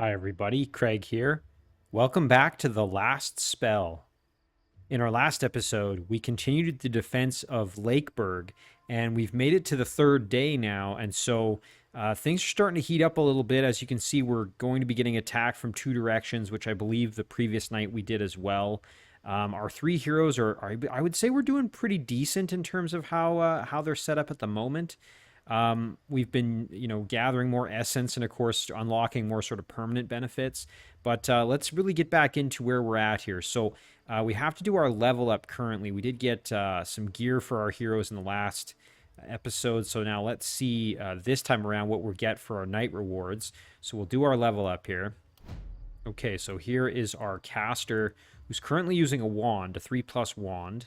Hi, everybody. Craig here. Welcome back to The Last Spell. In our last episode, we continued the defense of Lakeburg, and we've made it to the third day now. And so things are starting to heat up a little bit. As you can see, we're going to be getting attacked from two directions, which I believe the previous night we did as well. Our three heroes I would say we're doing pretty decent in terms of how they're set up at the moment. We've been, gathering more essence and, of course, unlocking more sort of permanent benefits. But let's really get back into where we're at here. So we have to do our level up currently. We did get some gear for our heroes in the last episode. So now let's see this time around what we'll get for our night rewards. So we'll do our level up here. Okay, so here is our caster who's currently using a wand, a 3+ wand.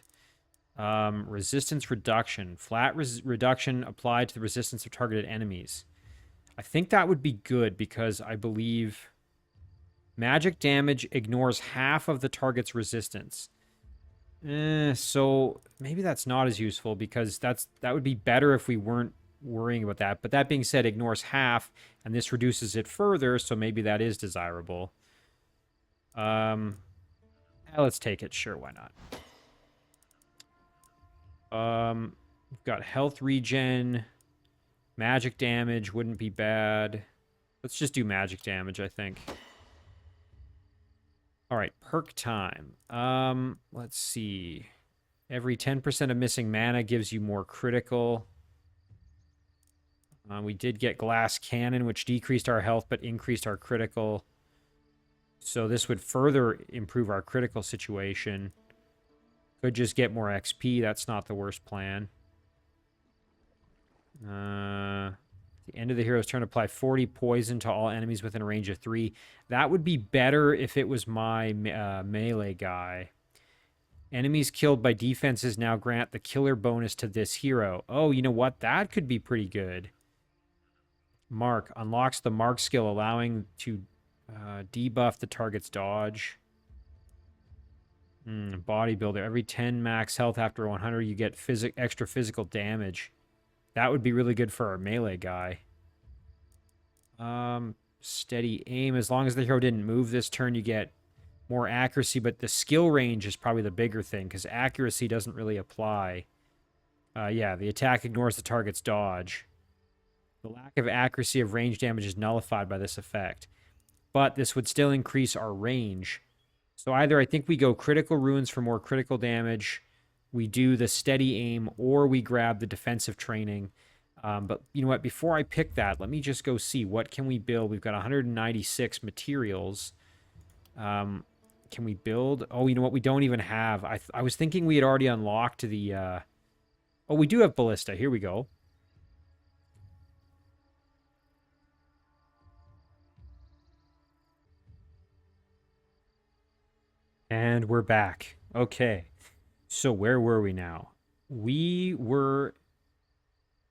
Resistance reduction. Flat reduction applied to the resistance of targeted enemies. I think that would be good because I believe magic damage ignores half of the target's resistance. So maybe that's not as useful because that would be better if we weren't worrying about that. But that being said, ignores half, and this reduces it further, so maybe that is desirable. Let's take it. Sure, why not? We've got health regen, magic damage wouldn't be bad. Let's just do magic damage, I think. All right, perk time. Let's see. Every 10% of missing mana gives you more critical. We did get glass cannon, which decreased our health but increased our critical. So this would further improve our critical situation. Could just get more XP. That's not the worst plan. The end of the hero's turn, apply 40 poison to all enemies within a range of 3. That would be better if it was my melee guy. Enemies killed by defenses now grant the killer bonus to this hero. Oh, you know what? That could be pretty good. Mark unlocks the mark skill, allowing to debuff the target's dodge. Bodybuilder. Every 10 max health after 100, you get extra physical damage. That would be really good for our melee guy. Steady aim. As long as the hero didn't move this turn, you get more accuracy, but the skill range is probably the bigger thing because accuracy doesn't really apply. Yeah, the attack ignores the target's dodge. The lack of accuracy of range damage is nullified by this effect. But this would still increase our range. So either I think we go critical runes for more critical damage, we do the steady aim, or we grab the defensive training. But you know what? Before I pick that, let me just go see what can we build. We've got 196 materials. Can we build? Oh, you know what? We don't even have. I was thinking we had already unlocked the. Oh, we do have ballista. Here we go. And we're back. Okay. So where were we now? We were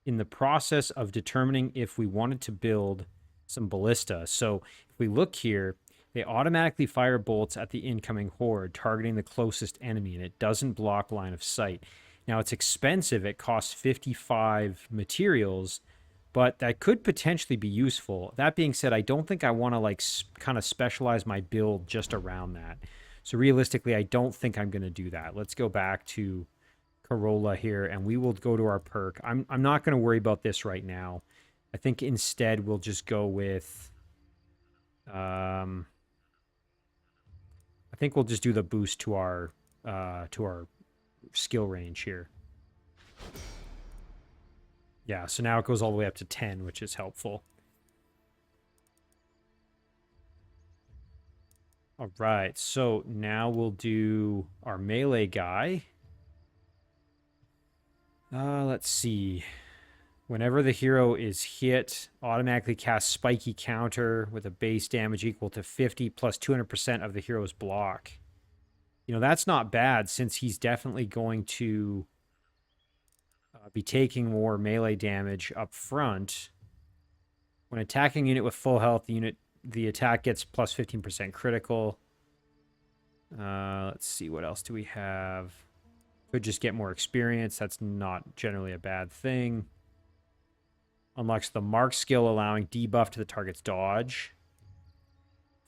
in the process of determining if we wanted to build some ballista. So if we look here, they automatically fire bolts at the incoming horde, targeting the closest enemy, and it doesn't block line of sight. Now, it's expensive. It costs 55 materials, but that could potentially be useful. That being said, I don't think I want to kind of specialize my build just around that. So realistically, I don't think I'm going to do that. Let's go back to Corolla here, and we will go to our perk. I'm not going to worry about this right now. I think instead we'll just go with... I think we'll just do the boost to our skill range here. Yeah, so now it goes all the way up to 10, which is helpful. All right, so now we'll do our melee guy. Let's see. Whenever the hero is hit, automatically cast spiky counter with a base damage equal to 50 plus 200% of the hero's block. You know, that's not bad since he's definitely going to be taking more melee damage up front. When attacking a unit with full health, the attack gets plus 15% critical. Let's see, what else do we have? Could just get more experience. That's not generally a bad thing. Unlocks the mark skill, allowing debuff to the target's dodge.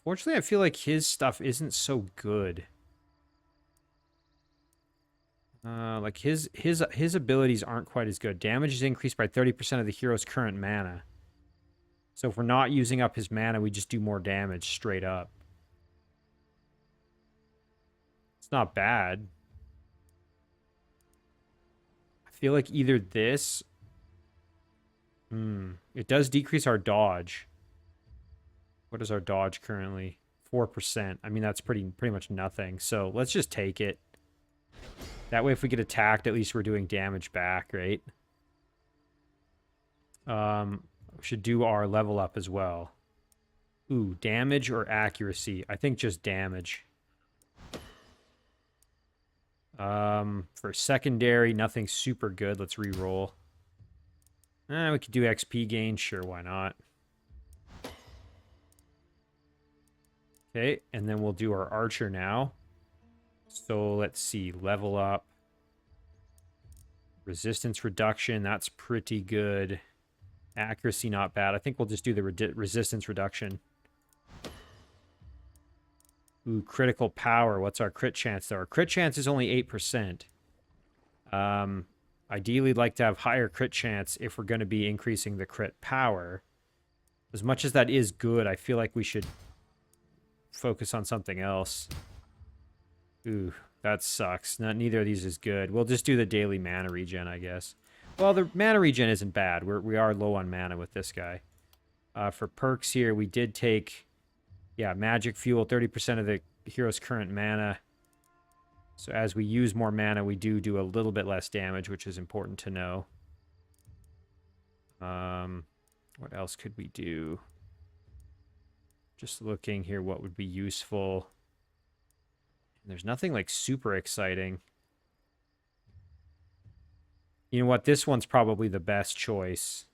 Unfortunately, I feel like his stuff isn't so good. Like his abilities aren't quite as good. Damage is increased by 30% of the hero's current mana. So if we're not using up his mana, we just do more damage straight up. It's not bad. I feel like either this... It does decrease our dodge. What is our dodge currently? 4%. I mean, that's pretty much nothing. So let's just take it. That way, if we get attacked, at least we're doing damage back, right? We should do our level up as well. Ooh, damage or accuracy? I think just damage. For secondary, nothing super good. Let's re-roll. We could do XP gain. Sure, why not? Okay, and then we'll do our archer now. So let's see, level up. Resistance reduction, that's pretty good. Accuracy, not bad. I think we'll just do the resistance reduction. Ooh, critical power. What's our crit chance, though? Our crit chance is only 8%. Ideally, like to have higher crit chance if we're going to be increasing the crit power. As much as that is good, I feel like we should focus on something else. Ooh, that sucks. Neither of these is good. We'll just do the daily mana regen, I guess. Well, the mana regen isn't bad. We are low on mana with this guy. For perks here, we did take, yeah, magic fuel, 30% of the hero's current mana. So as we use more mana, we do a little bit less damage, which is important to know. What else could we do? Just looking here, what would be useful. There's nothing like super exciting. You know what? This one's probably the best choice.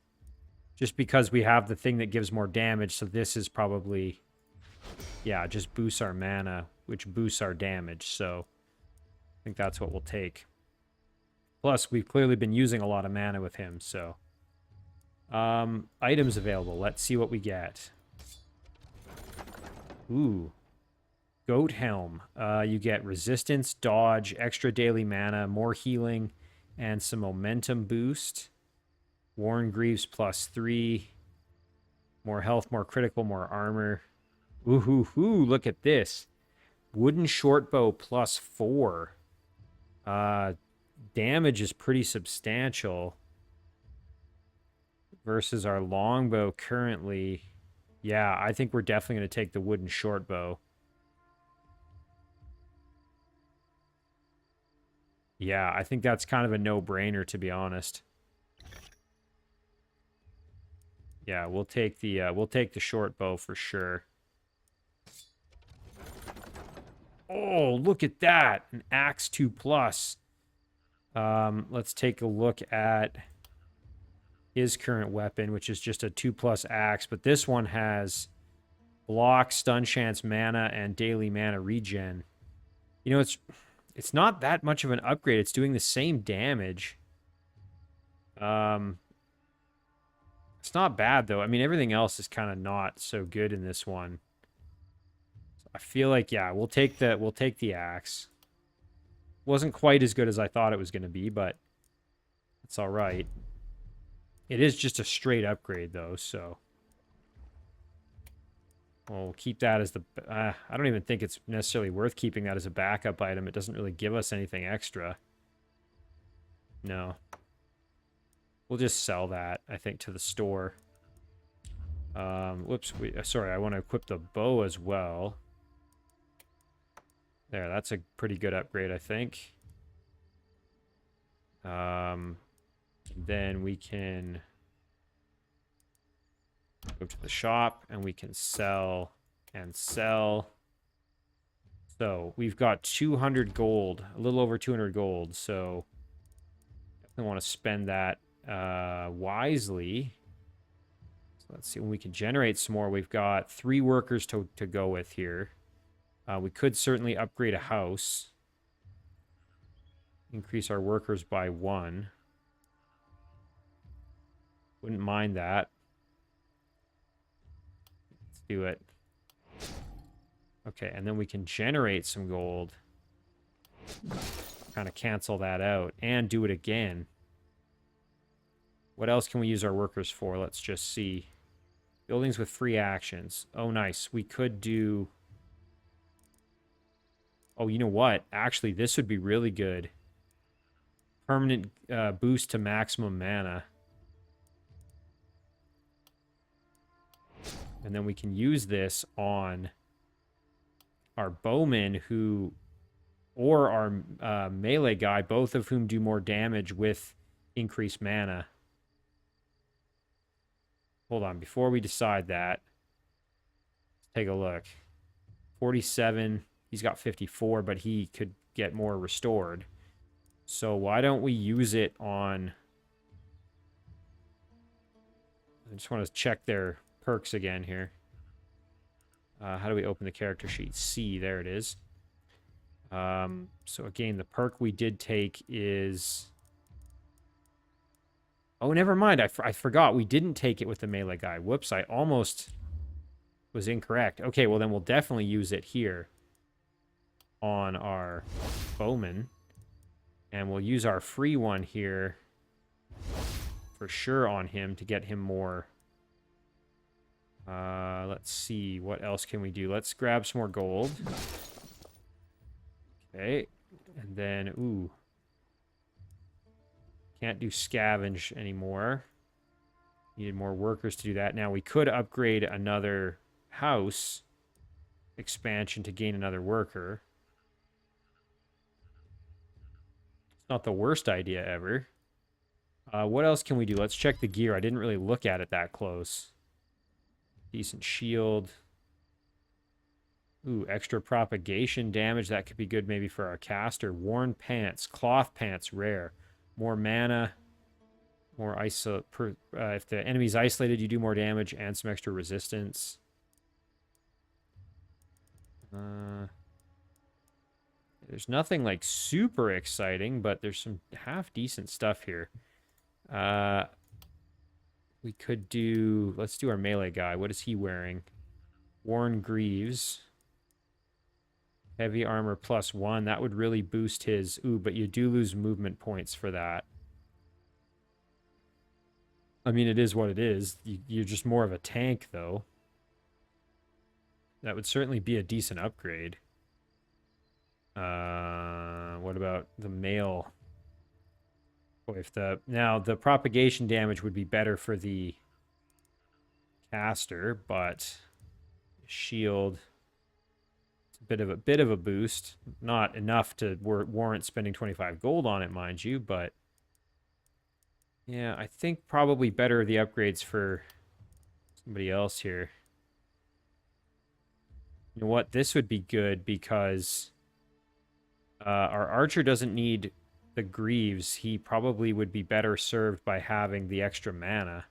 Just because we have the thing that gives more damage, so this is probably... Yeah, just boosts our mana, which boosts our damage, so... I think that's what we'll take. Plus, we've clearly been using a lot of mana with him, so... items available. Let's see what we get. Ooh. Goat Helm. You get resistance, dodge, extra daily mana, more healing, and some momentum boost. Warren Greaves +3. More health, more critical, more armor. Ooh, look at this. Wooden shortbow +4. Damage is pretty substantial. Versus our longbow currently. Yeah, I think we're definitely going to take the wooden shortbow. Yeah, I think that's kind of a no-brainer, to be honest. Yeah, we'll take the short bow for sure. Oh, look at that! An axe 2+. Let's take a look at his current weapon, which is just a 2+ axe, but this one has block, stun chance, mana, and daily mana regen. You know, it's not that much of an upgrade. It's doing the same damage. It's not bad, though. I mean, everything else is kind of not so good in this one. So I feel like, yeah, we'll take the axe. Wasn't quite as good as I thought it was going to be, but it's all right. It is just a straight upgrade, though, so... We'll keep that as the... I don't even think it's necessarily worth keeping that as a backup item. It doesn't really give us anything extra. No. We'll just sell that, I think, to the store. Whoops. Sorry, I want to equip the bow as well. There, that's a pretty good upgrade, I think. Then we can go to the shop, and we can sell and sell. So we've got 200 gold, a little over 200 gold, so I want to spend that wisely. So let's see, when we can generate some more, we've got 3 workers to go with here. We could certainly upgrade a house. Increase our workers by 1. Wouldn't mind that. Let's do it. Okay, and then we can generate some gold. Kind of cancel that out and do it again. What else can we use our workers for? Let's just see. Buildings with free actions. Oh, nice. We could do... Oh, you know what? Actually, this would be really good. Permanent boost to maximum mana. And then we can use this on our bowman who... Or our melee guy, both of whom do more damage with increased mana. Hold on, before we decide that, let's take a look. 47, he's got 54, but he could get more restored. So why don't we use it on... I just want to check their perks again here. How do we open the character sheet? C, there it is. So again, the perk we did take is... Oh, never mind. I forgot. We didn't take it with the melee guy. Whoops, I almost was incorrect. Okay, well then we'll definitely use it here on our bowman. And we'll use our free one here for sure on him to get him more. Let's see. What else can we do? Let's grab some more gold. Okay. And then, ooh. Can't do scavenge anymore. Needed more workers to do that. Now, we could upgrade another house expansion to gain another worker. It's not the worst idea ever. What else can we do? Let's check the gear. I didn't really look at it that close. Decent shield. Ooh, extra propagation damage. That could be good maybe for our caster. Worn pants. Cloth pants, rare. More mana. More if the enemy's isolated, you do more damage and some extra resistance. There's nothing like super exciting, but there's some half decent stuff here. We could do... Let's do our melee guy. What is he wearing? Worn greaves. Heavy armor +1. That would really boost his... Ooh, but you do lose movement points for that. I mean, it is what it is. You're just more of a tank, though. That would certainly be a decent upgrade. What about the male? Oh, now, the propagation damage would be better for the caster, but shield... A bit of a boost. Not enough to warrant spending 25 gold on it, mind you, but yeah, I think probably better the upgrades for somebody else here. You know what? This would be good because our archer doesn't need the greaves. He probably would be better served by having the extra mana.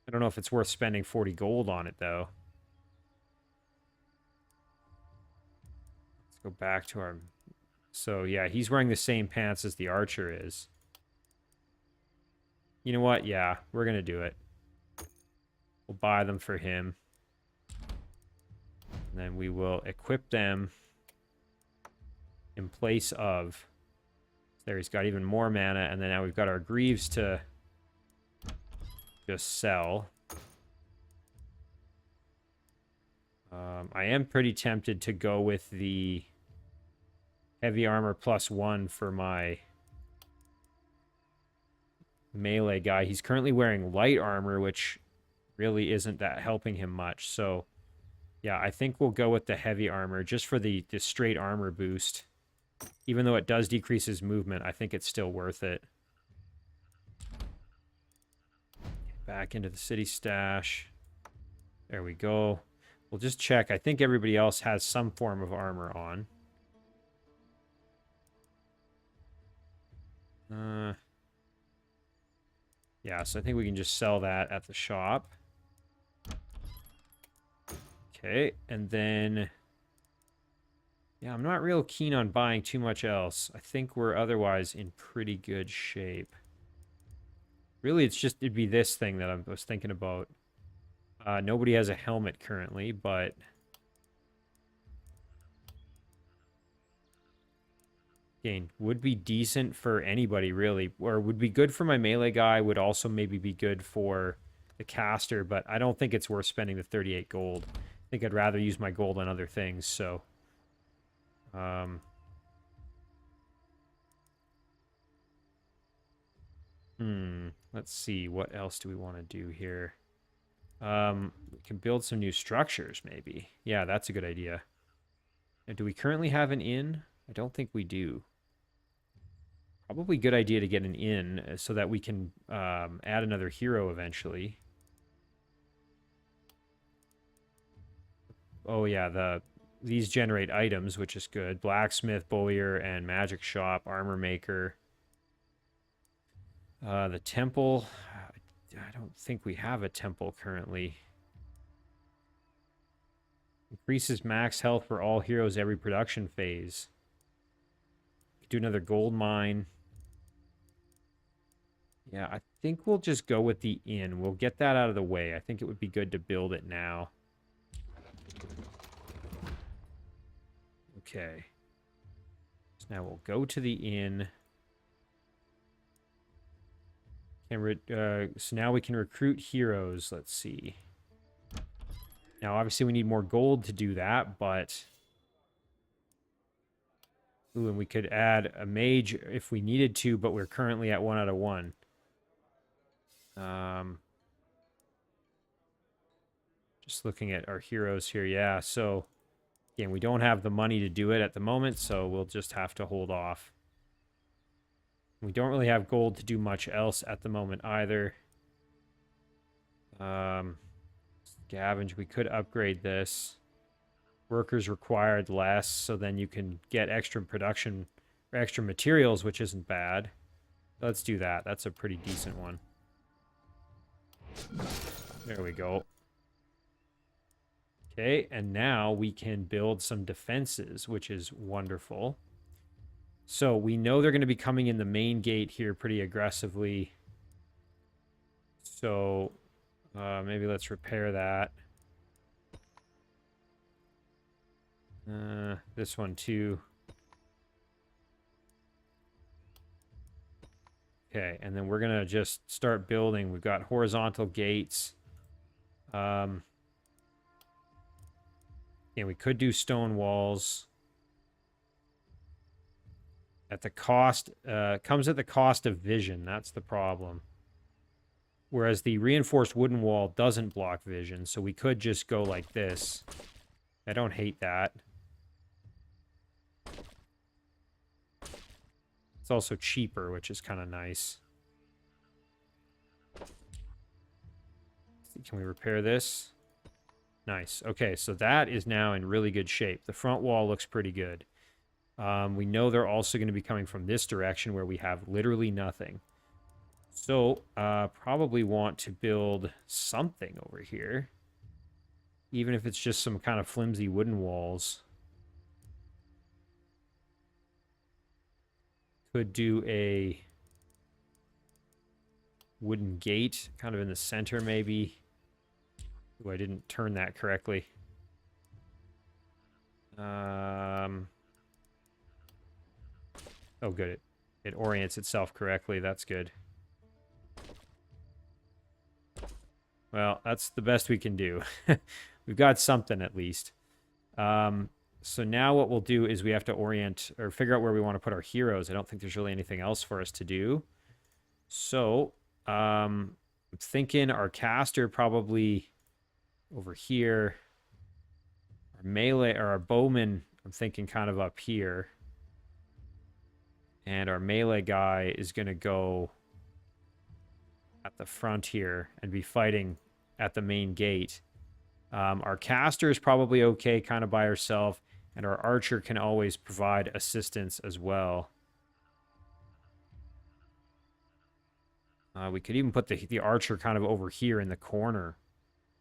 I don't know if it's worth spending 40 gold on it, though. Go back to our... So, yeah, he's wearing the same pants as the archer is. You know what? Yeah, we're going to do it. We'll buy them for him. And then we will equip them in place of... There, he's got even more mana. And then now we've got our greaves to just sell. I am pretty tempted to go with the... Heavy armor +1 for my melee guy. He's currently wearing light armor, which really isn't that helping him much. So, yeah, I think we'll go with the heavy armor just for the straight armor boost. Even though it does decrease his movement, I think it's still worth it. Back into the city stash. There we go. We'll just check. I think everybody else has some form of armor on. Yeah, so I think we can just sell that at the shop. Okay, and then... Yeah, I'm not real keen on buying too much else. I think we're otherwise in pretty good shape. Really, it'd be this thing that I was thinking about. Nobody has a helmet currently, but Again, would be decent for anybody, really. Or would be good for my melee guy, would also maybe be good for the caster, but I don't think it's worth spending the 38 gold. I think I'd rather use my gold on other things, so... let's see, what else do we want to do here? We can build some new structures, maybe. Yeah, that's a good idea. Now, do we currently have an inn? I don't think we do. Probably a good idea to get an inn so that we can add another hero eventually. Oh yeah, these generate items, which is good. Blacksmith, bowyer, and magic shop, armor maker. The temple, I don't think we have a temple currently. Increases max health for all heroes every production phase. Do another gold mine. Yeah, I think we'll just go with the inn. We'll get that out of the way. I think it would be good to build it now. Okay. So now we'll go to the inn. So now we can recruit heroes. Let's see. Now, obviously, we need more gold to do that, but... Ooh, and we could add a mage if we needed to, but we're currently at 1 out of 1. Just looking at our heroes here, yeah, so... Again, we don't have the money to do it at the moment, so we'll just have to hold off. We don't really have gold to do much else at the moment either. Scavenge, we could upgrade this. Workers required less, so then you can get extra production, or extra materials, which isn't bad. Let's do that. That's a pretty decent one. There we go. Okay, and now we can build some defenses, which is wonderful. So we know they're going to be coming in the main gate here pretty aggressively. So maybe let's repair that. This one too. Okay, and then we're going to just start building. We've got horizontal gates. Yeah, we could do stone walls. At the cost, comes at the cost of vision. That's the problem. Whereas the reinforced wooden wall doesn't block vision, so we could just go like this. I don't hate that. It's also cheaper, which is kind of nice. Can we repair this? Nice. Okay, so that is now in really good shape. The front wall looks pretty good. We know they're also going to be coming from this direction where we have literally nothing. So, probably want to build something over here. Even if it's just some kind of flimsy wooden walls. Could do a wooden gate, kind of in the center maybe. Ooh, I didn't turn that correctly. Oh, good. It orients itself correctly. That's good. Well, that's the best we can do. We've got something at least. So now what we'll do is we have to orient or figure out where we want to put our heroes. I don't think there's really anything else for us to do. So I'm thinking our caster probably over here. Our melee or our bowman, I'm thinking kind of up here. And our melee guy is going to go at the front here and be fighting at the main gate. Our caster is probably okay kind of by herself, and our archer can always provide assistance as well. We could even put the archer kind of over here in the corner,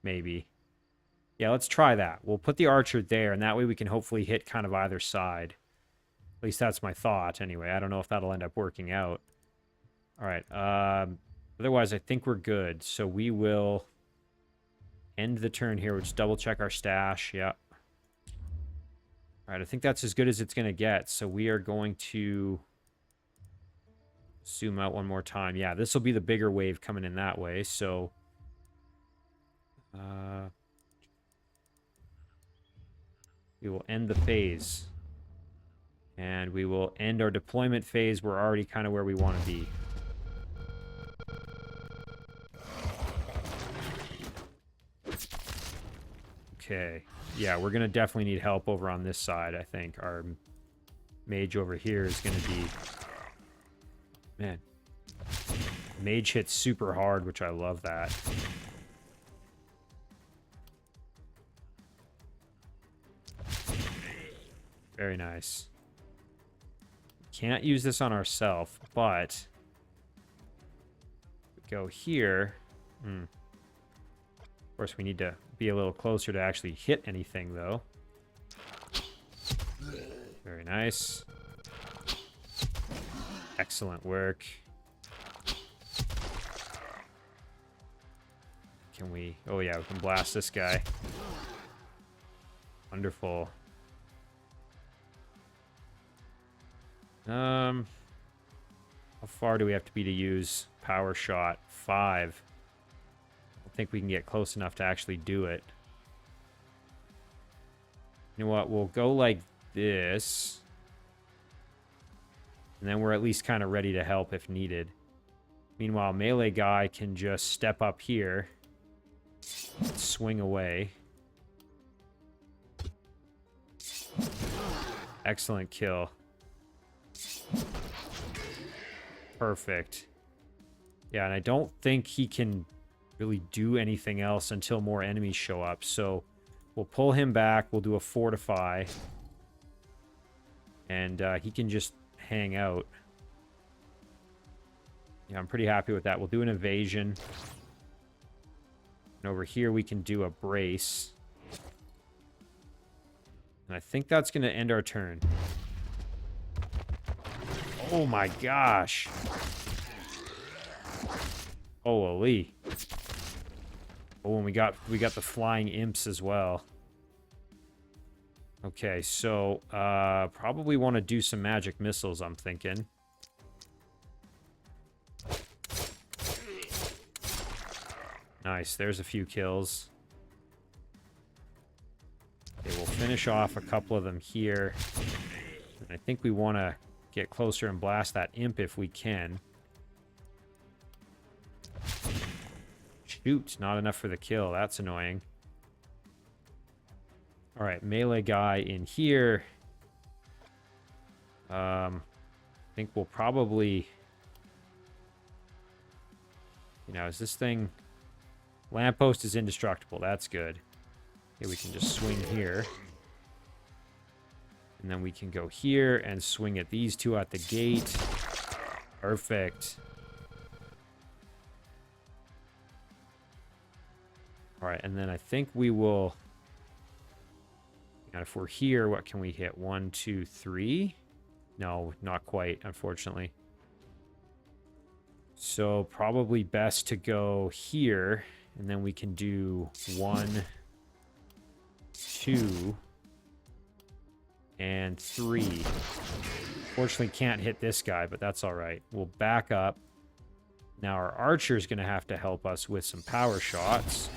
maybe. Yeah, let's try that. We'll put the archer there, and that way we can hopefully hit kind of either side. At least that's my thought, anyway. I don't know if that'll end up working out. All right. Otherwise, I think we're good. So we will end the turn here. We'll just double check our stash. Yeah. All right, I think that's as good as it's going to get. So we are going to zoom out one more time. Yeah, this will be the bigger wave coming in that way. So we will end the phase. And we will end our deployment phase. We're already kind of where we want to be. Okay. Yeah, we're going to definitely need help over on this side, I think. Our mage over here is going to be... Man. Mage hits super hard, which I love that. Very nice. Can't use this on ourselves, but... we go here... Of course, we need to be a little closer to actually hit anything, though. Very nice. Excellent work. Can we... oh, yeah, we can blast this guy. Wonderful. How far do we have to be to use power shot? 5. I think we can get close enough to actually do it. You know what? We'll go like this. And then we're at least kind of ready to help if needed. Meanwhile, melee guy can just step up here. Swing away. Excellent kill. Perfect. Yeah, and I don't think he can really do anything else until more enemies show up. So we'll pull him back. We'll do a fortify. And he can just hang out. Yeah, I'm pretty happy with that. We'll do an evasion. And over here we can do a brace. And I think that's going to end our turn. Oh my gosh. Holy. Oh, and we got the flying imps as well. Okay, so probably want to do some magic missiles, I'm thinking. Nice, there's a few kills. Okay, we'll finish off a couple of them here. And I think we want to get closer and blast that imp if we can. Shoot, not enough for the kill. That's annoying. All right, melee guy in here. I think we'll probably... you know, is this thing... lamppost is indestructible. That's good. Okay, we can just swing here. And then we can go here and swing at these two at the gate. Perfect. All right, and then I think we will... if we're here, what can we hit? 1, 2, 3? No, not quite, unfortunately. So probably best to go here, and then we can do 1, 2, and 3. Fortunately, can't hit this guy, but that's all right. We'll back up. Now our archer is going to have to help us with some power shots.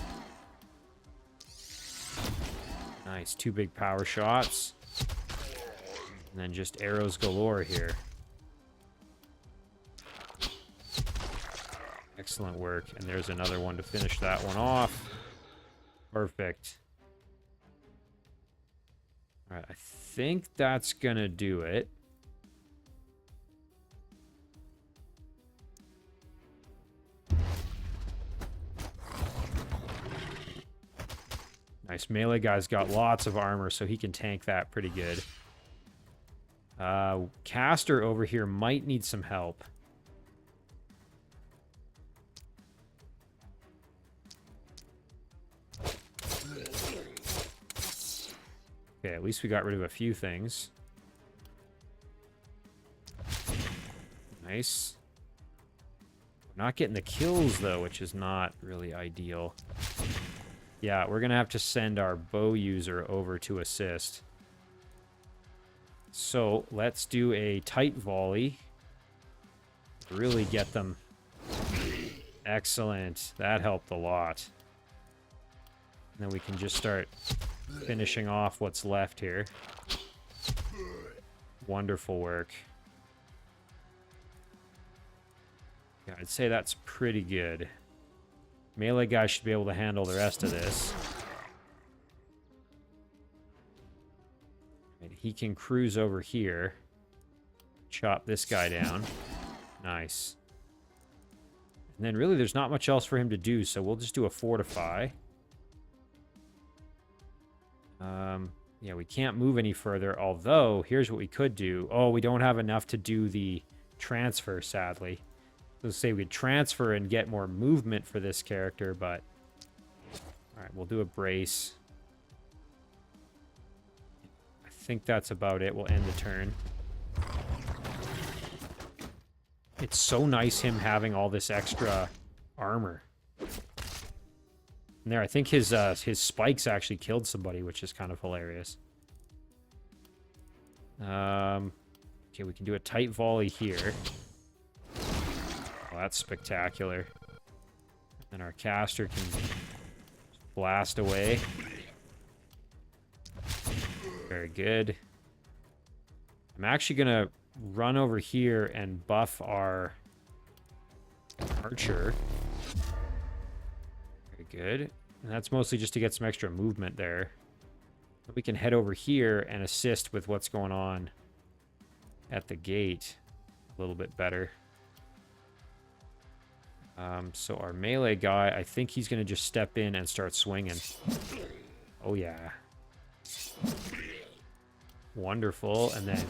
Nice, 2 big power shots. And then just arrows galore here. Excellent work. And there's another one to finish that one off. Perfect. All right, I think that's going to do it. Nice. Melee guy's got lots of armor, so he can tank that pretty good. Caster over here might need some help. Okay, at least we got rid of a few things. Nice. We're not getting the kills, though, which is not really ideal. Yeah, we're going to have to send our bow user over to assist. So let's do a tight volley. Really get them. Excellent. That helped a lot. And then we can just start finishing off what's left here. Wonderful work. Yeah, I'd say that's pretty good. Melee guy should be able to handle the rest of this. And he can cruise over here. Chop this guy down. Nice. And then really there's not much else for him to do, so we'll just do a fortify. Yeah, we can't move any further, although here's what we could do. Oh, we don't have enough to do the transfer, sadly. Let's say we'd transfer and get more movement for this character, but... Alright, we'll do a brace. I think that's about it. We'll end the turn. It's so nice him having all this extra armor. And there, I think his spikes actually killed somebody, which is kind of hilarious. Okay, we can do a tight volley here. Oh, that's spectacular. And our caster can blast away. Very good. I'm actually going to run over here and buff our archer. Very good. And that's mostly just to get some extra movement there. We can head over here and assist with what's going on at the gate a little bit better. So our melee guy, I think he's going to just step in and start swinging. Oh, yeah. Wonderful. And then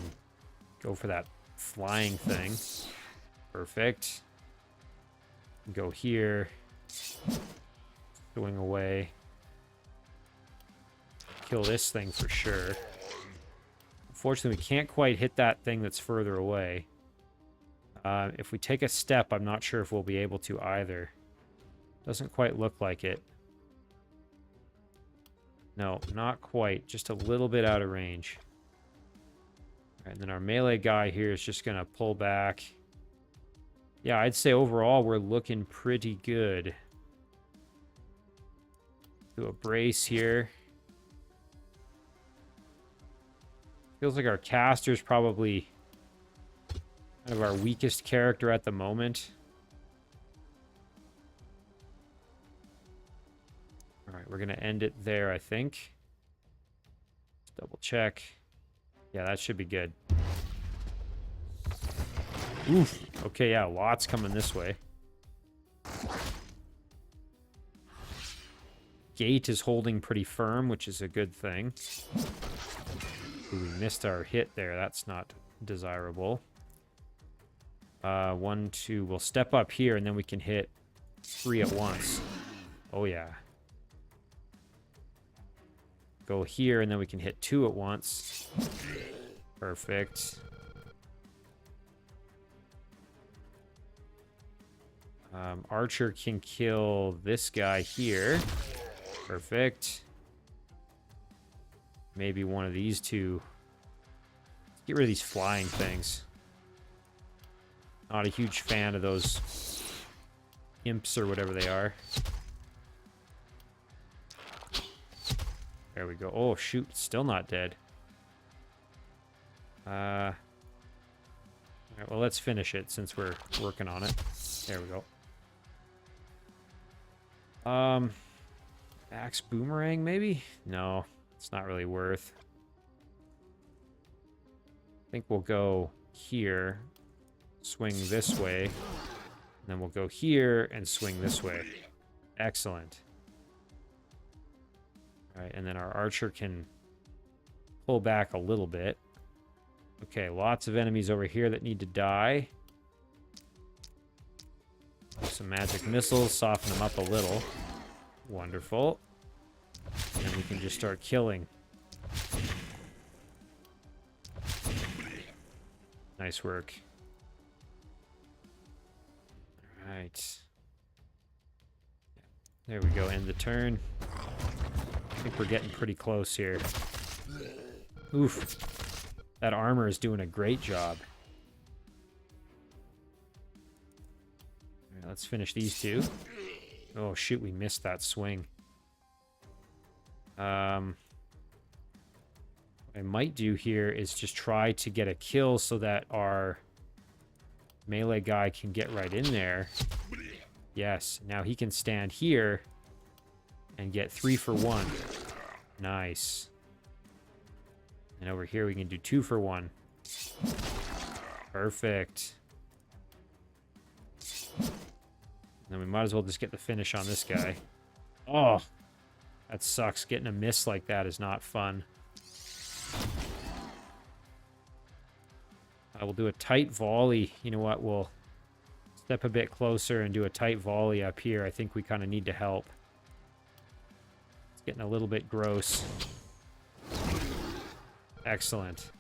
go for that flying thing. Perfect. Go here. Swing away. Kill this thing for sure. Unfortunately, we can't quite hit that thing that's further away. If we take a step, I'm not sure if we'll be able to either. Doesn't quite look like it. No, not quite. Just a little bit out of range. All right, and then our melee guy here is just going to pull back. Yeah, I'd say overall we're looking pretty good. Do a brace here. Feels like our caster's probably kind of our weakest character at the moment. All right, we're going to end it there, I think. Let's double check. Yeah, that should be good. Oof. Okay, yeah, lots coming this way. Gate is holding pretty firm, which is a good thing. Ooh, we missed our hit there. That's not desirable. 1, 2. We'll step up here, and then we can hit 3 at once. Oh, yeah. Go here, and then we can hit 2 at once. Perfect. Archer can kill this guy here. Perfect. Maybe one of these two. Let's get rid of these flying things. Not a huge fan of those imps or whatever they are. There we go. Oh, shoot. Still not dead. All right, well, let's finish it since we're working on it. There we go. Axe boomerang, maybe? No, it's not really worth. I think we'll go here, swing this way, and then we'll go here and swing this way. Excellent. All right, and then our archer can pull back a little bit. Okay, lots of enemies over here that need to die. Some magic missiles, soften them up a little. Wonderful. And we can just start killing. Nice work. All right. There we go, end the turn. I think we're getting pretty close here. Oof. That armor is doing a great job. All right, let's finish these two. Oh, shoot, we missed that swing. What I might do here is just try to get a kill so that our melee guy can get right in there. Yes, now he can stand here and get 3 for 1. Nice. And over here we can do 2 for 1. Perfect. Then we might as well just get the finish on this guy. Oh, that sucks. Getting a miss like that is not fun. I will do a tight volley. You know what? We'll step a bit closer and do a tight volley up here. I think we kind of need to help. It's getting a little bit gross. Excellent.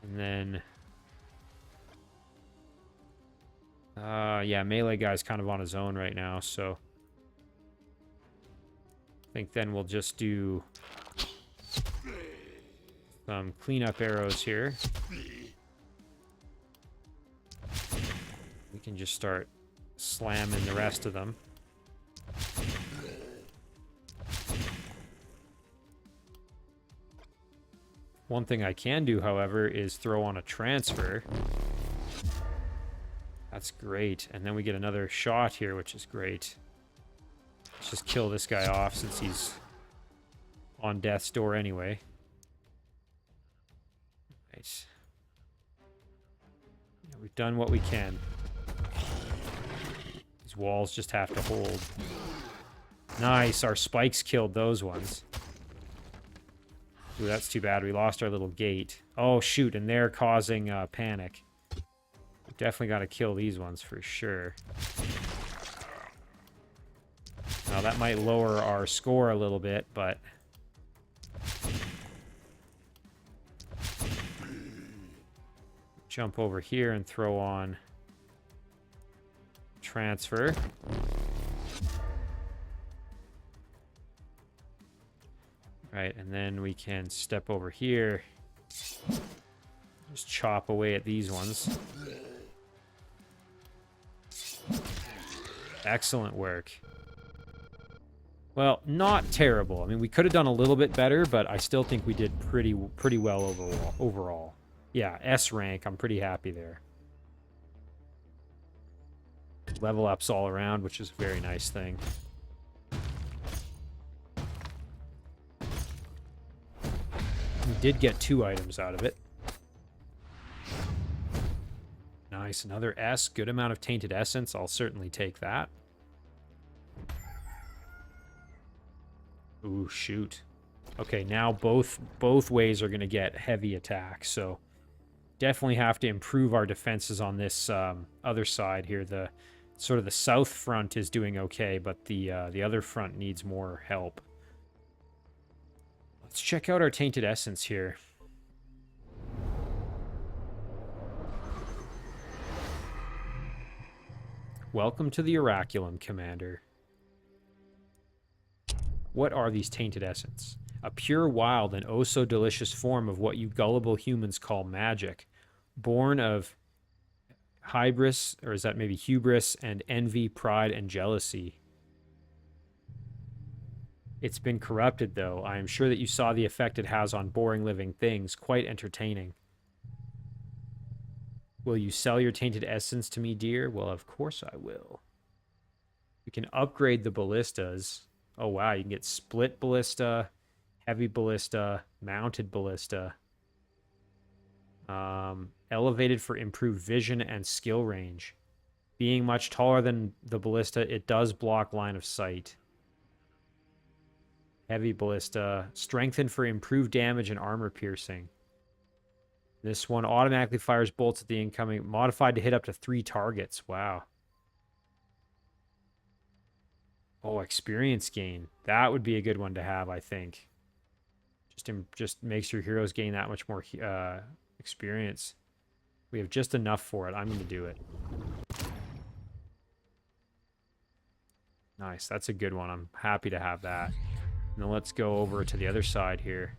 And then... yeah, melee guy's kind of on his own right now, so... I think then we'll just do... some cleanup arrows here. We can just start slamming the rest of them. One thing I can do, however, is throw on a transfer. That's great. And then we get another shot here, which is great. Let's just kill this guy off since he's on death's door anyway. Right. Yeah, we've done what we can. These walls just have to hold. Nice, our spikes killed those ones. Ooh, that's too bad. We lost our little gate. Oh, shoot, and they're causing panic. We've definitely got to kill these ones for sure. Now, that might lower our score a little bit, but... jump over here and throw on transfer. Right, and then we can step over here. Just chop away at these ones. Excellent work. Well, not terrible. I mean, we could have done a little bit better, but I still think we did pretty well overall. Yeah, S rank. I'm pretty happy there. Level ups all around, which is a very nice thing. We did get 2 items out of it. Nice, another S. Good amount of tainted essence. I'll certainly take that. Ooh, shoot. Okay, now both ways are going to get heavy attacks, so definitely have to improve our defenses on this other side here. The sort of the south front is doing okay, but the other front needs more help. Let's check out our tainted essence here. Welcome to the Oraculum, Commander. What are these tainted essence? A pure, wild, and oh so delicious form of what you gullible humans call magic, born of hybris, or is that maybe hubris, and envy, pride, and jealousy. It's been corrupted, though. I am sure that you saw the effect it has on boring living things. Quite entertaining. Will you sell your tainted essence to me, dear? Well, of course I will. We can upgrade the ballistas. Oh, wow. You can get split ballista, heavy ballista, mounted ballista. Elevated for improved vision and skill range. Being much taller than the ballista, it does block line of sight. Heavy ballista. Strengthened for improved damage and armor piercing. This one automatically fires bolts at the incoming. Modified to hit up to 3 targets. Wow. Oh, experience gain. That would be a good one to have, I think. Just makes your heroes gain that much more experience. We have just enough for it. I'm going to do it. Nice. That's a good one. I'm happy to have that. And then let's go over to the other side here.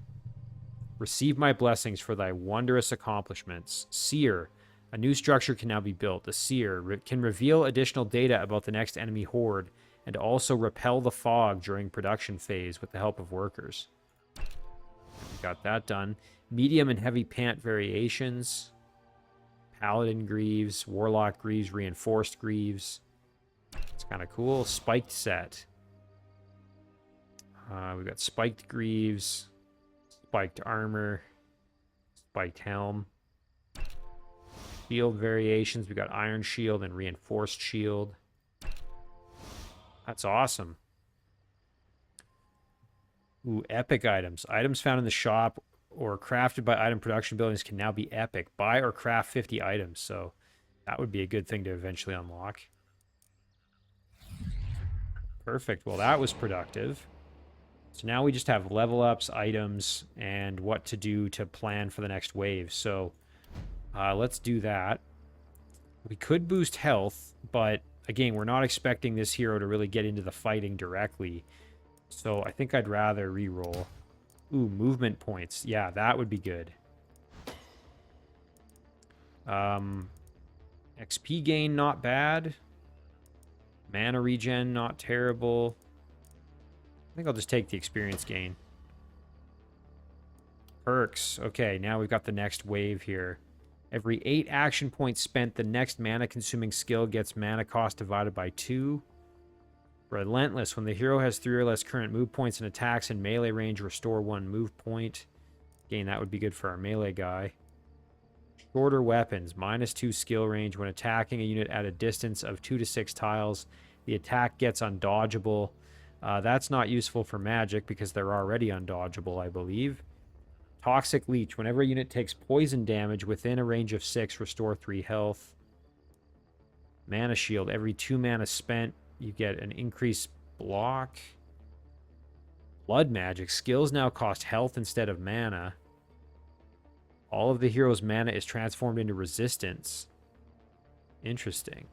Receive my blessings for thy wondrous accomplishments. Seer. A new structure can now be built. The Seer can reveal additional data about the next enemy horde and also repel the fog during production phase with the help of workers. We got that done. Medium and heavy pant variations. Paladin Greaves, Warlock Greaves, Reinforced Greaves. It's kind of cool. Spiked set. We've got Spiked Greaves, Spiked Armor, Spiked Helm. Shield variations. We've got Iron Shield and Reinforced Shield. That's awesome. Ooh, epic items. Items found in the shop or crafted by item production buildings can now be epic. Buy or craft 50 items. So that would be a good thing to eventually unlock. Perfect. Well, that was productive. So now we just have level ups, items, and what to do to plan for the next wave. So let's do that. We could boost health, but again, we're not expecting this hero to really get into the fighting directly. So I think I'd rather reroll. Ooh, movement points. Yeah, that would be good. XP gain, not bad. Mana regen, not terrible. I think I'll just take the experience gain. Perks. Okay, now we've got the next wave here. Every 8 action points spent, the next mana-consuming skill gets mana cost divided by 2. Relentless. When the hero has 3 or less current move points and attacks in melee range, restore 1 move point. Again, that would be good for our melee guy. Shorter weapons. -2 skill range. When attacking a unit at a distance of 2 to 6 tiles, the attack gets undodgeable. That's not useful for magic because they're already undodgeable, I believe. Toxic Leech. Whenever a unit takes poison damage within a range of 6, restore 3 health. Mana Shield. Every 2 mana spent, you get an increased block. Blood Magic. Skills now cost health instead of mana. All of the hero's mana is transformed into resistance. Interesting.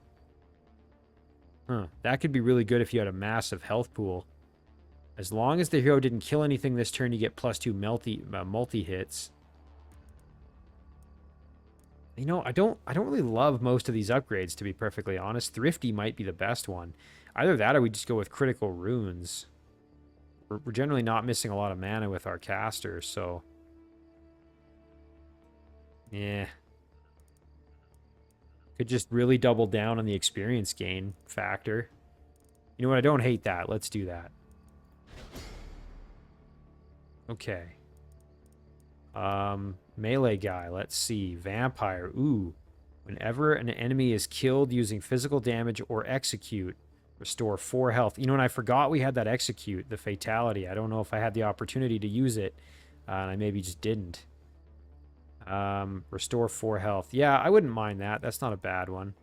Huh. That could be really good if you had a massive health pool. As long as the hero didn't kill anything this turn, you get +2 multi-hits. You know, I don't really love most of these upgrades, to be perfectly honest. Thrifty might be the best one. Either that or we just go with critical runes. We're generally not missing a lot of mana with our casters, so... yeah. Could just really double down on the experience gain factor. You know what? I don't hate that. Let's do that. Okay. Melee guy. Let's see. Vampire. Ooh. Whenever an enemy is killed using physical damage or execute, restore 4 health. You know, and I forgot we had that execute, the fatality. I don't know if I had the opportunity to use it. And I maybe just didn't. Restore 4 health. Yeah, I wouldn't mind that. That's not a bad one.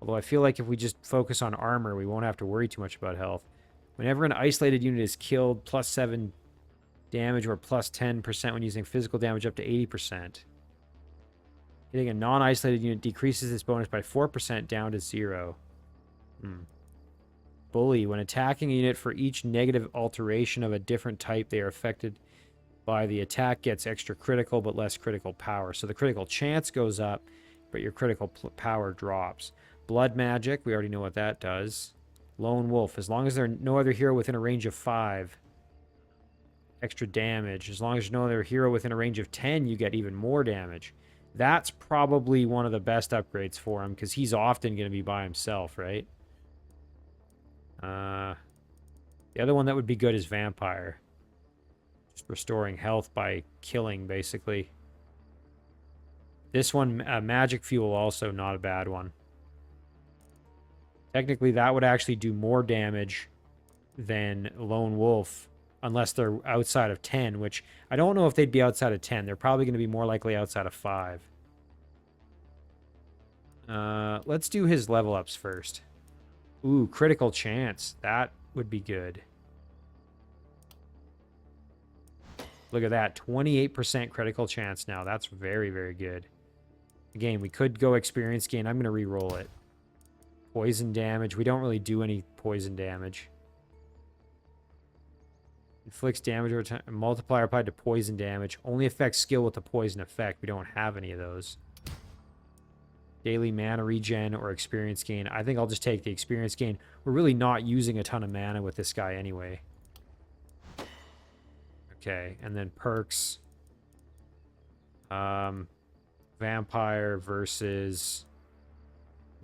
Although I feel like if we just focus on armor, we won't have to worry too much about health. Whenever an isolated unit is killed, +7 damage or +10% when using physical damage up to 80%. Hitting a non-isolated unit decreases its bonus by 4% down to 0. Bully. When attacking a unit for each negative alteration of a different type, they are affected by the attack gets extra critical but less critical power. So the critical chance goes up, but your critical power drops. Blood Magic, we already know what that does. Lone Wolf, as long as there's no other hero within a range of 5, extra damage. As long as there's no other hero within a range of 10, you get even more damage. That's probably one of the best upgrades for him because he's often going to be by himself, right? The other one that would be good is Vampire. Just restoring health by killing, basically. This one, Magic Fuel, also not a bad one. Technically, that would actually do more damage than Lone Wolf, unless they're outside of 10, which I don't know if they'd be outside of 10. They're probably going to be more likely outside of 5. Let's do his level ups first. Ooh, critical chance. That would be good. Look at that. 28% critical chance now. That's very, very good. Again, we could go experience gain. I'm going to re-roll it. Poison damage. We don't really do any poison damage. Inflicts damage over time. Multiplier applied to poison damage. Only affects skill with the poison effect. We don't have any of those. Daily mana regen or experience gain. I think I'll just take the experience gain. We're really not using a ton of mana with this guy anyway. Okay, and then perks. Vampire versus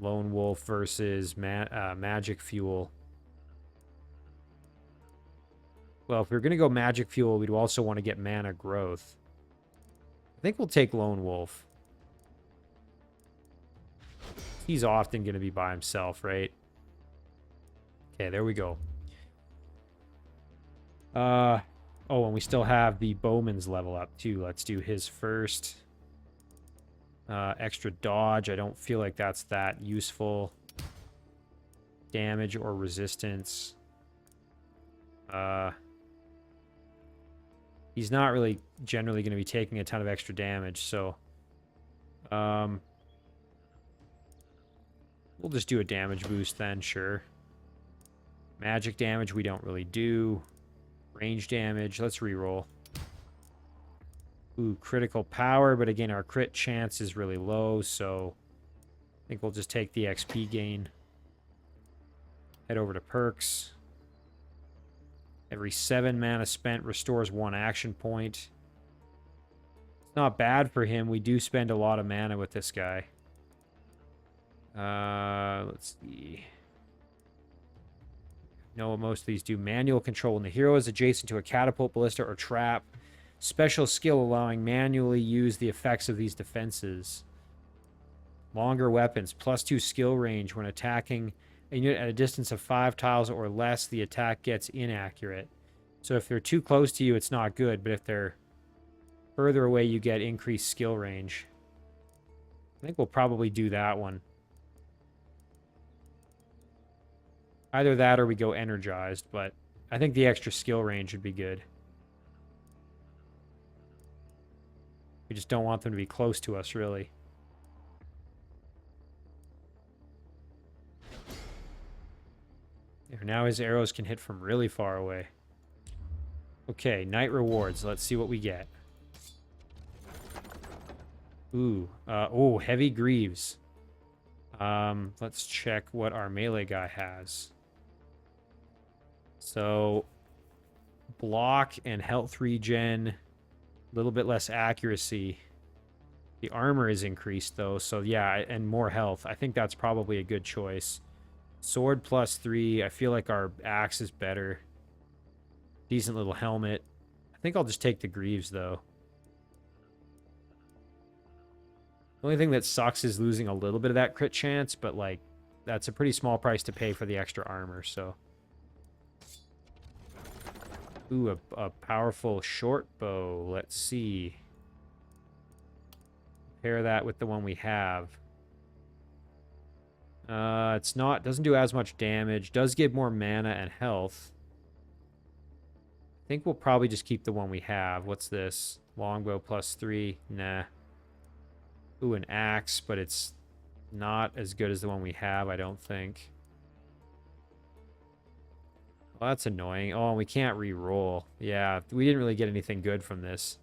Lone Wolf versus Magic Fuel. Well, if we're going to go Magic Fuel, we'd also want to get mana growth. I think we'll take Lone Wolf. He's often going to be by himself, right? Okay, there we go. Oh, and we still have the Bowman's level up, too. Let's do his first. Extra dodge. I don't feel like that's that useful. Damage or resistance. He's not really generally going to be taking a ton of extra damage, so... we'll just do a damage boost then, sure. Magic damage we don't really do. Range damage, let's reroll. Ooh, critical power, but again, our crit chance is really low, so... I think we'll just take the XP gain. Head over to perks. Every 7 mana spent restores 1 action point. It's not bad for him. We do spend a lot of mana with this guy. Let's see. Know what most of these do. Manual control. When the hero is adjacent to a catapult, ballista, or trap. Special skill allowing manually use the effects of these defenses. Longer weapons. +2 skill range when attacking a unit at a distance of 5 tiles or less, the attack gets inaccurate. So if they're too close to you, it's not good. But if they're further away, you get increased skill range. I think we'll probably do that one. Either that or we go energized, but I think the extra skill range would be good. We just don't want them to be close to us, really. Now his arrows can hit from really far away. Okay, night rewards. Let's see what we get. Ooh, oh, heavy greaves. Let's check what our melee guy has. So, block and health regen, a little bit less accuracy. The armor is increased though, so yeah, and more health. I think that's probably a good choice. Sword +3. I feel like our axe is better. Decent little helmet. I think I'll just take the greaves, though. The only thing that sucks is losing a little bit of that crit chance, but, like, that's a pretty small price to pay for the extra armor, so... Ooh, a powerful short bow. Let's see. Pair that with the one we have. Doesn't do as much damage. Does give more mana and health. I think we'll probably just keep the one we have. What's this? Longbow +3. Nah. Ooh, an axe, but it's not as good as the one we have, I don't think. Well, that's annoying. Oh, and we can't re-roll. Yeah, we didn't really get anything good from this.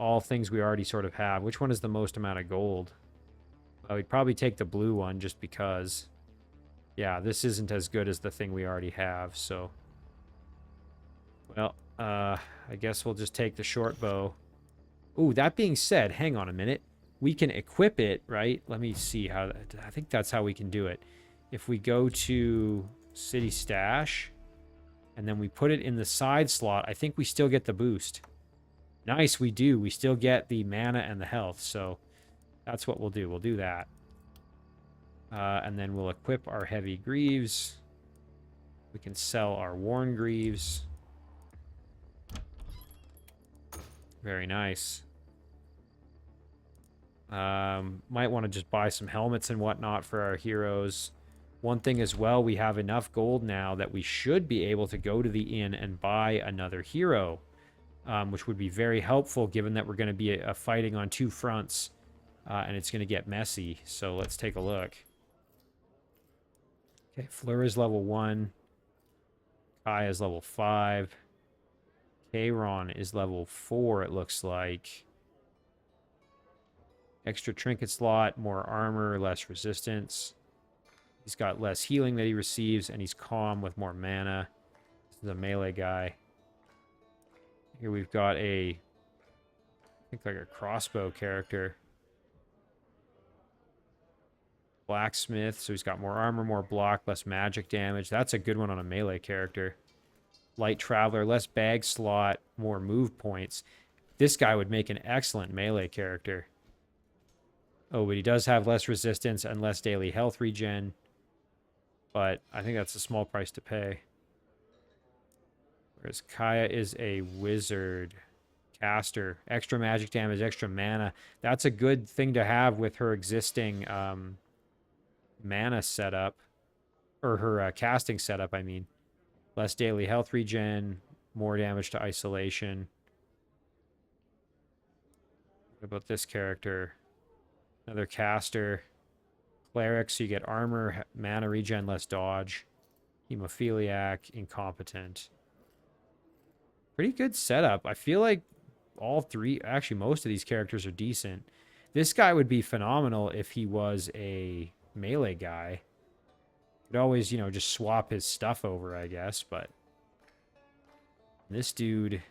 All things we already sort of have. Which one is the most amount of gold? We'd probably take the blue one just because, yeah, this isn't as good as the thing we already have, so. Well, I guess we'll just take the short bow. Ooh, that being said, hang on a minute. We can equip it, right? Let me see how, I think that's how we can do it. If we go to City Stash, and then we put it in the side slot, I think we still get the boost. Nice, we do. We still get the mana and the health, so... That's what we'll do. We'll do that. And then we'll equip our heavy greaves. We can sell our worn greaves. Very nice. Might want to just buy some helmets and whatnot for our heroes. One thing as well, we have enough gold now that we should be able to go to the inn and buy another hero. Which would be very helpful given that we're going to be fighting on 2 fronts. And it's going to get messy, so let's take a look. Okay, Fleur is level 1. Kai is level 5. Kayron is level 4, it looks like. Extra trinket slot, more armor, less resistance. He's got less healing that he receives, and he's calm with more mana. This is a melee guy. Here we've got I think like a crossbow character. Blacksmith, so he's got more armor, more block, less magic damage. That's a good one on a melee character. Light Traveler, less bag slot, more move points. This guy would make an excellent melee character. Oh, but he does have less resistance and less daily health regen. But I think that's a small price to pay. Whereas Kaya is a wizard. Caster. Extra magic damage, extra mana. That's a good thing to have with her existing mana setup. Or her casting setup, I mean. Less daily health regen. More damage to isolation. What about this character? Another caster. Cleric, so you get armor, mana regen, less dodge. Hemophiliac, incompetent. Pretty good setup. I feel like all three, actually most of these characters are decent. This guy would be phenomenal if he was a melee guy. Could always, you know, just swap his stuff over, I guess, but this dude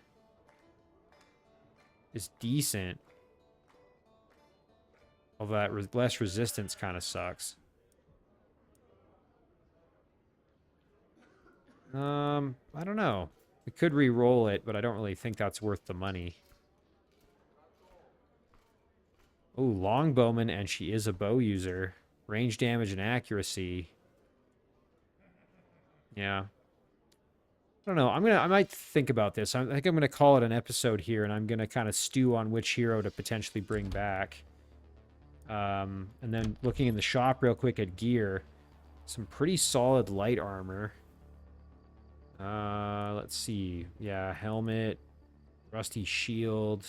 is decent. Although that less resistance kind of sucks. I don't know. We could re-roll it, but I don't really think that's worth the money. Oh, longbowman, and she is a bow user. Range damage and accuracy. Yeah. I don't know. I might think about this. I think I'm gonna call it an episode here, and I'm gonna kind of stew on which hero to potentially bring back. And then looking in the shop real quick at gear, some pretty solid light armor. Let's see. Yeah, helmet, rusty shield,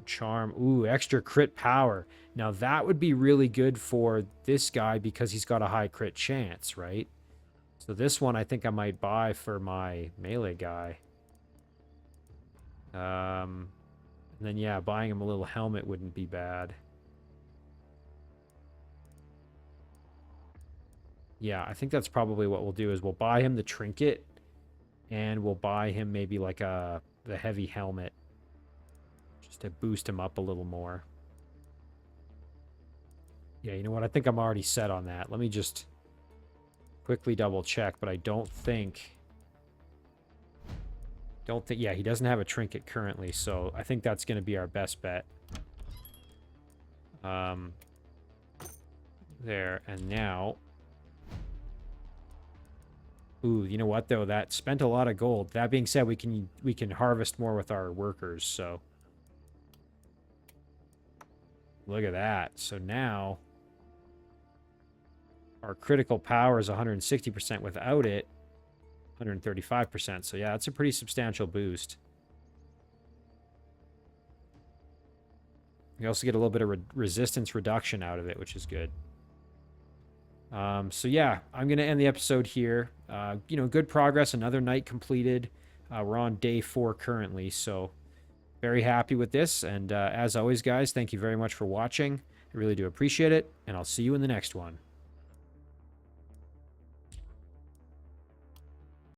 charm. Ooh, extra crit power. Now that would be really good for this guy because he's got a high crit chance, right? So this one I think I might buy for my melee guy. And then yeah, buying him a little helmet wouldn't be bad. Yeah, I think that's probably what we'll do is we'll buy him the trinket and we'll buy him maybe like the heavy helmet just to boost him up a little more. Yeah, you know what? I think I'm already set on that. Let me just quickly double check, but I don't think... yeah, he doesn't have a trinket currently, so I think that's going to be our best bet. There, and now... Ooh, you know what, though? That spent a lot of gold. That being said, we can harvest more with our workers, so... Look at that. So now... Our critical power is 160% without it. 135%. So yeah, that's a pretty substantial boost. We also get a little bit of resistance reduction out of it, which is good. So yeah, I'm going to end the episode here. You know, good progress. Another night completed. We're on day 4 currently, so very happy with this. And as always, guys, thank you very much for watching. I really do appreciate it, and I'll see you in the next one.